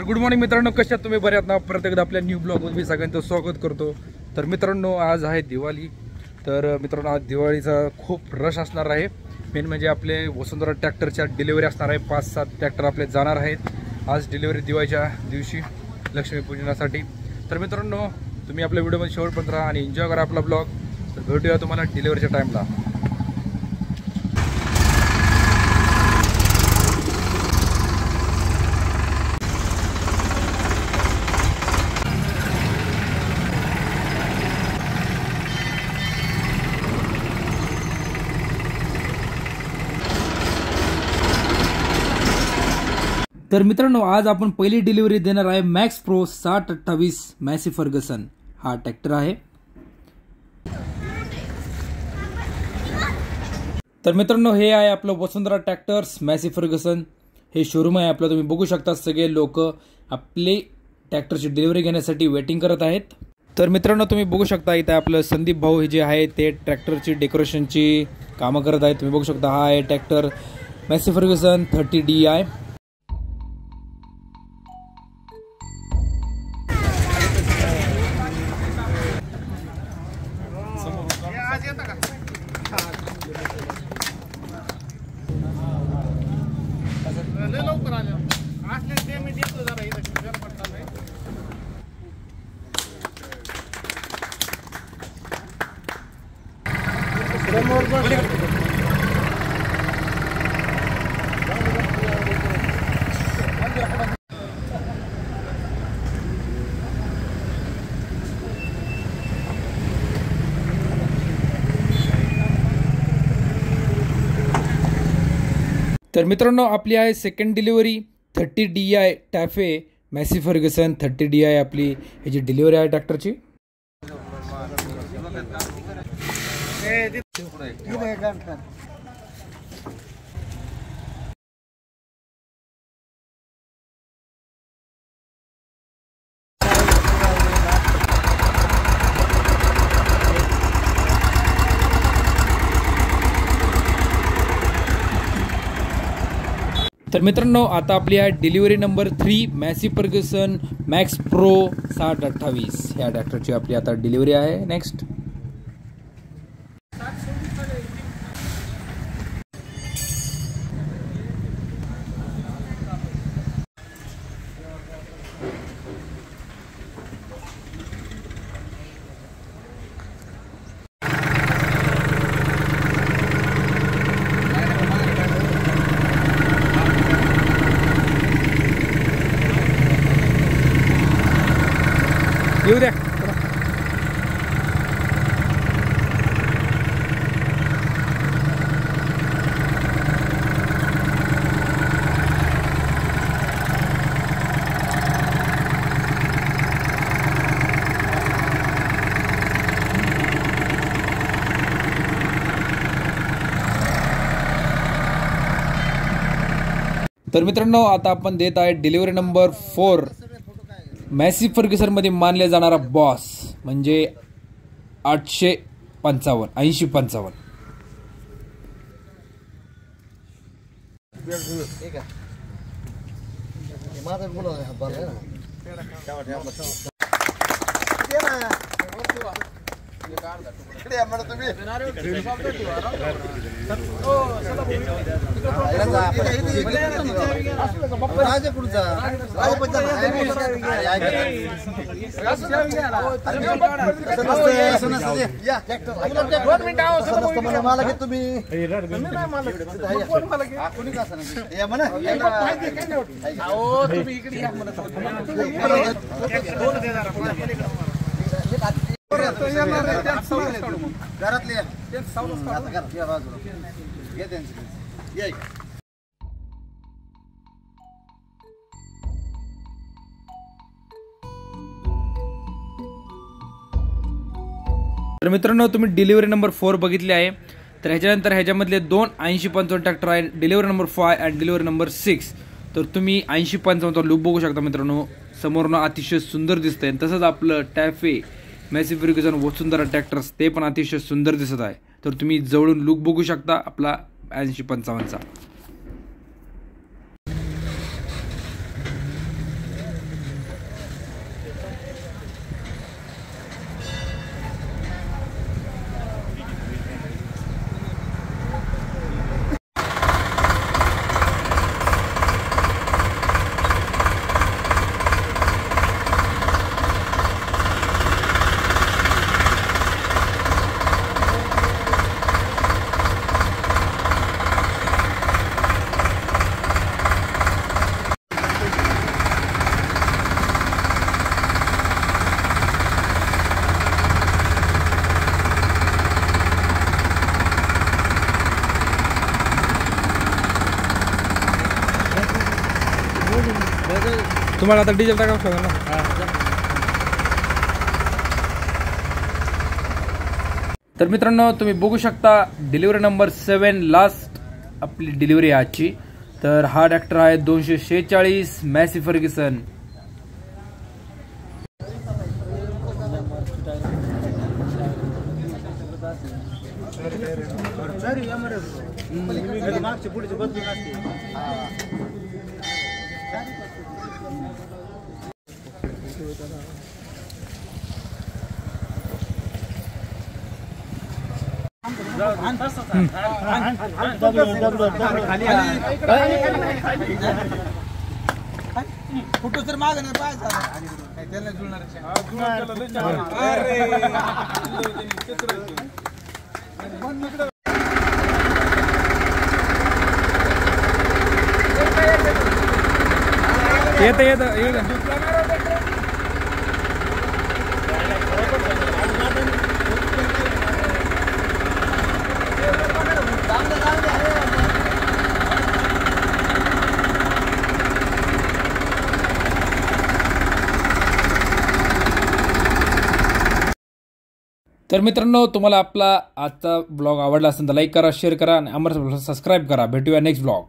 तर good morning मित्रांनो, कशा तुम्ही बरे आहात ना? परत एकदा आपल्या न्यू ब्लॉगमध्ये मी सगळ्यांचं स्वागत करतो। तर मित्रांनो, आज आहे दिवाळी। तर मित्रांनो, आज दिवाळीचा खूप रश असणार आहे। मेन म्हणजे आपले वसुंधरा ट्रॅक्टरच्या डिलिव्हरी असणार आहे। 5-7 ट्रॅक्टर आपले जाणार आहेत आज डिलिव्हरी दिवाळीच्या दिवशी लक्ष्मीपूजनासाठी। तर मित्रांनो, तुम्ही आपल्या व्हिडिओमध्ये शेवटपर्यंत राहा आणि एन्जॉय करा आपला ब्लॉग। तर भेटूया तुम्हाला डिलिव्हरीच्या टाईमला। तर मित्रांनो, आज आपण पहिली डिलिव्हरी देणार आहे मॅक्स प्रो 6028 मॅसी फर्गसन हा ट्रॅक्टर आहे। तर मित्रांनो, हे आहे आपलं वसुंधरा ट्रॅक्टर्स मॅसी फर्गसन। हे शोरूम आहे आपलं। तुम्ही बघू शकता सगळे लोक आपले ट्रॅक्टरची डिलिव्हरी घेण्यासाठी वेटिंग करत आहेत। तर मित्रांनो, तुम्ही बघू शकता इथे आपलं संदीप भाऊ हे जे आहे ते ट्रॅक्टरची डेकोरेशनची कामं करत आहेत। तुम्ही बघू शकता हा आहे ट्रॅक्टर मॅसी फर्गसन 30DI। तर मित्रांनो, आपली आहे second delivery 30DI TAFE Massey Ferguson 30DI आपली ह्याची डिलिव्हरी आहे ट्रॅक्टरची। तर मित्रांनो, आता आपली आहे delivery number 3 Messi Fergusson max pro 6028 ह्या ट्रॅक्टरची आपली आता डिलिव्हरी आहे। नेक्स्ट येऊ द्या। तर मित्रांनो, आता आपण देत आहे डिलिव्हरी नंबर 4 मॅसी फर्गसन मध्ये मानले जाणारा बॉस म्हणजे 8055। तर मित्रांनो, तुम्ही डिलिव्हरी नंबर 4 बघितली आहे। तर ह्याच्यानंतर ह्याच्यामधले 2 8055 ट्रॅक्टर आहे, डिलिव्हरी नंबर 5 आणि डिलिव्हरी नंबर 6। तर तुम्ही 8055 लूक बघू शकता मित्रांनो, समोरनं अतिशय सुंदर दिसतंय। तसंच आपलं टॅफे मॅसी फर्गसन वसुंधरा ट्रॅक्टर्स ते पण अतिशय सुंदर दिसत आहे। तर तुम्ही जवळून लुक बघू शकता आपला 8055चा। तुम्हाला आता डिझेल टाकावं लागेल ना. तर मित्रांनो तुम्ही बघू शकता डिलिव्हरी नंबर 7 लास्ट आपली डिलिव्हरी आहे आजची. तर हा ट्रॅक्टर आहे 246 मॅसी फर्ग्युसन. फोटो तर माग नाही पाहायचा त्याला जुळणार तर मित्रांनो तुम्हाला आपला आजचा ब्लॉग आवडला असेल तर लाईक करा, शेअर करा आणि आम्हाला सबस्क्राईब करा. भेटूया नेक्स्ट ब्लॉग.